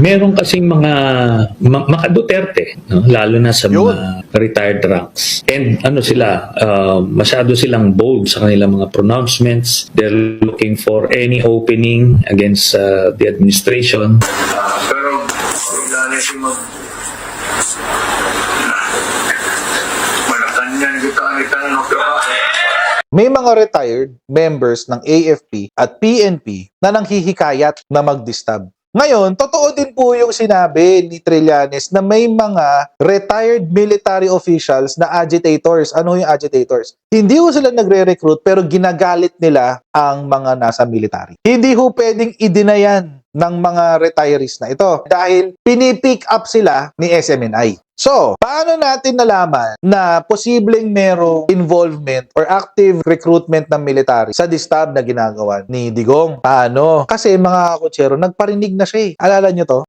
Meron kasing mga maka-Duterte, no? Lalo na sa mga retired ranks. And ano sila, masyado silang bold sa kanilang mga pronouncements. They're looking for any opening against the administration. Pero lalo si Malacanang kita ang May mga retired members ng AFP at PNP na nanghihikayat na mag-distab. Ngayon, totoo din po yung sinabi ni Trillanes na may mga retired military officials na agitators. Ano yung agitators? Hindi ho sila nagre-recruit pero ginagalit nila ang mga nasa military. Hindi ho pwedeng idinayan ng mga retirees na ito dahil pinipick up sila ni SMNI. So, paano natin nalaman na posibleng merong involvement or active recruitment ng military sa distab na ginagawa ni Digong? Paano? Kasi mga kutsero, nagparinig na siya eh. Alala nyo to?